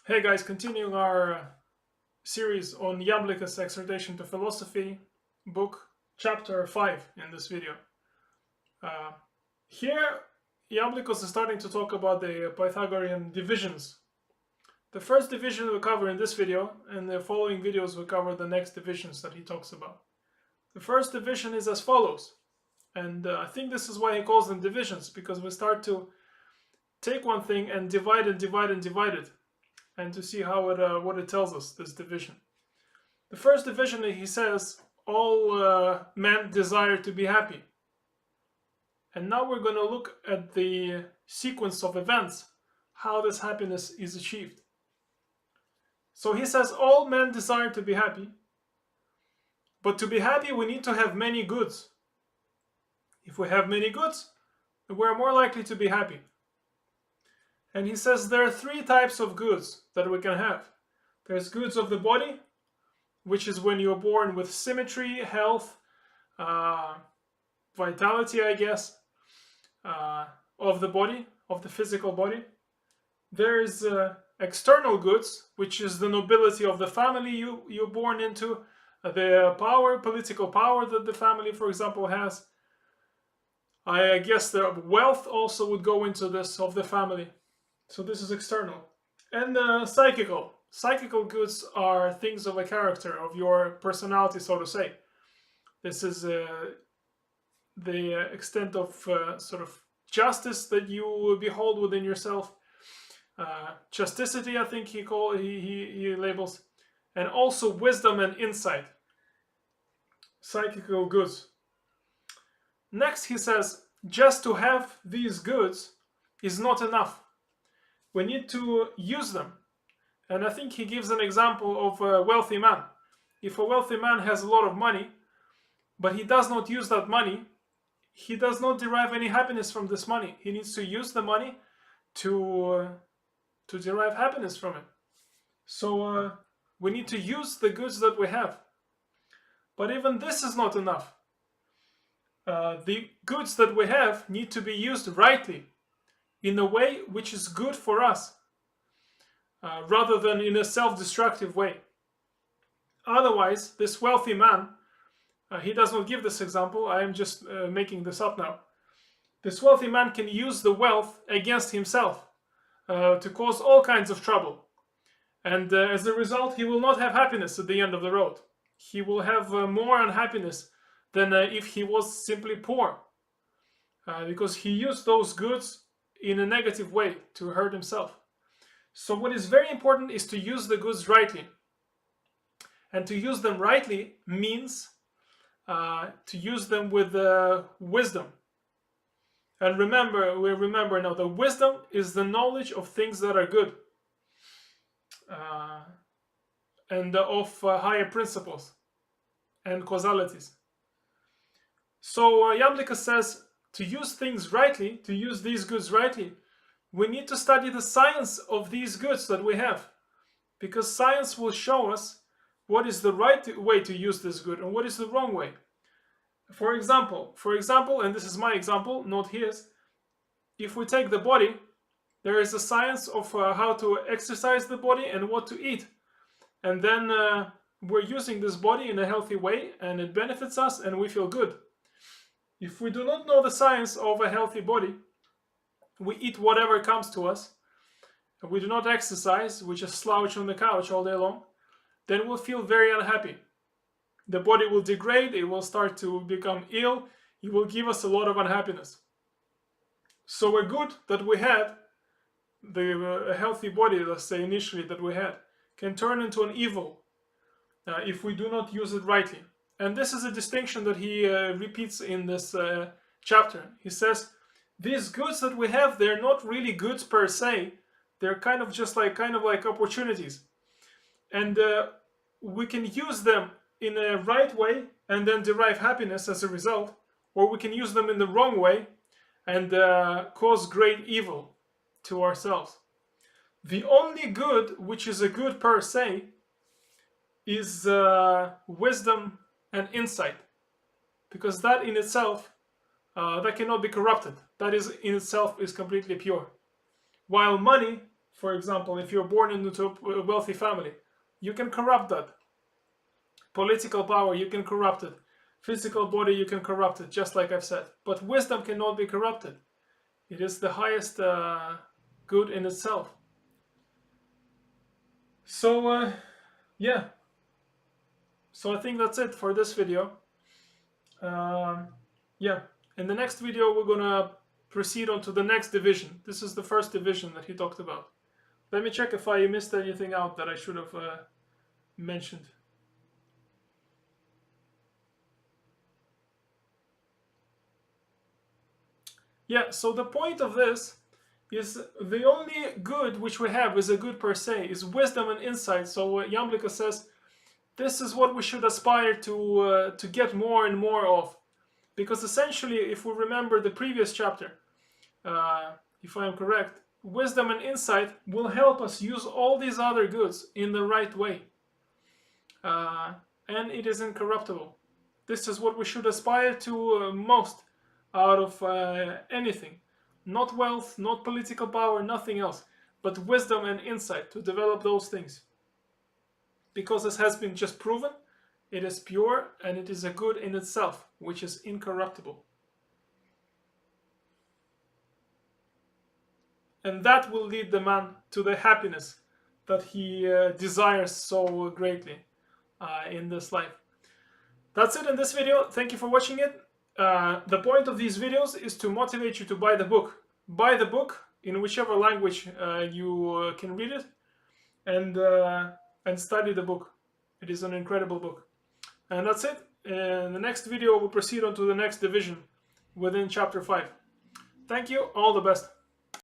Hey guys, continuing our series on Iamblichus' Exhortation to Philosophy, book, chapter 5 in this video. Uh, Here, Iamblichus is starting to talk about the Pythagorean divisions. The first division we'll cover in this video, and the following videos will cover the next divisions that he talks about. The first division is as follows, and I think this is why he calls them divisions, because we start to take one thing and divide and divide and divide it, and to see how what it tells us, this division. The first division, he says, all men desire to be happy. And now we're going to look at the sequence of events, how this happiness is achieved. So he says all men desire to be happy, but to be happy we need to have many goods. If we have many goods, we're more likely to be happy. And he says there are three types of goods that we can have. There's goods of the body, which is when you're born with symmetry, health, vitality, I guess, of the body, of the physical body. There's external goods, which is the nobility of the family you're born into, the power, political power that the family, for example, has. I guess the wealth also would go into this, of the family. So this is external. And psychical. Psychical goods are things of a character, of your personality, so to say. This is the extent of sort of justice that you behold within yourself. Chasticity, I think he labels. And also wisdom and insight. Psychical goods. Next he says, just to have these goods is not enough. We need to use them. And I think he gives an example of a wealthy man. If a wealthy man has a lot of money, but he does not use that money, he does not derive any happiness from this money. He needs to use the money to derive happiness from it. So we need to use the goods that we have. But even this is not enough. The goods that we have need to be used rightly, in a way which is good for us, rather than in a self-destructive way. Otherwise, this wealthy man, he does not give this example, I am just making this up now. This wealthy man can use the wealth against himself to cause all kinds of trouble. And as a result, he will not have happiness at the end of the road. He will have more unhappiness than if he was simply poor, because he used those goods in a negative way to hurt himself. So what is very important is to use the goods rightly. And to use them rightly means to use them with wisdom. And we remember now, the wisdom is the knowledge of things that are good, and of higher principles and causalities. So Iamblichus says, to use things rightly, to use these goods rightly, we need to study the science of these goods that we have. Because science will show us what is the right way to use this good and what is the wrong way. For example, and this is my example, not his, if we take the body, there is a science of how to exercise the body and what to eat. And then we're using this body in a healthy way and it benefits us and we feel good. If we do not know the science of a healthy body, we eat whatever comes to us, and we do not exercise, we just slouch on the couch all day long, then we'll feel very unhappy. The body will degrade, it will start to become ill, it will give us a lot of unhappiness. So a good that we had, a healthy body, let's say initially that we had, can turn into an evil if we do not use it rightly. And this is a distinction that he repeats in this chapter. He says, these goods that we have, they're not really goods per se. They're kind of like opportunities. And we can use them in a right way and then derive happiness as a result. Or we can use them in the wrong way and cause great evil to ourselves. The only good, which is a good per se, is wisdom and insight, because that in itself that cannot be corrupted. That is in itself is completely pure. While money For example, if you're born into a wealthy family, you can corrupt that. Political power, you can corrupt it. Physical body, you can corrupt it, just like I've said. But wisdom cannot be corrupted. It is the highest good in itself. So, yeah. So I think that's it for this video. Yeah. In the next video, we're going to proceed on to the next division. This is the first division that he talked about. Let me check if I missed anything out that I should have mentioned. Yeah, so the point of this is the only good which we have is a good per se, is wisdom and insight. So Iamblichus says this is what we should aspire to get more and more of. Because essentially, if we remember the previous chapter, if I am correct, wisdom and insight will help us use all these other goods in the right way. And it is incorruptible. This is what we should aspire to most out of anything. Not wealth, not political power, nothing else, but wisdom and insight to develop those things. Because this has been just proven, it is pure and it is a good in itself, which is incorruptible. And that will lead the man to the happiness that he desires so greatly in this life. That's it in this video. Thank you for watching it. The point of these videos is to motivate you to buy the book. Buy the book in whichever language you can read it, and study the book. It is an incredible book. And that's it. In the next video, we'll proceed on to the next division within chapter 5. Thank you. All the best.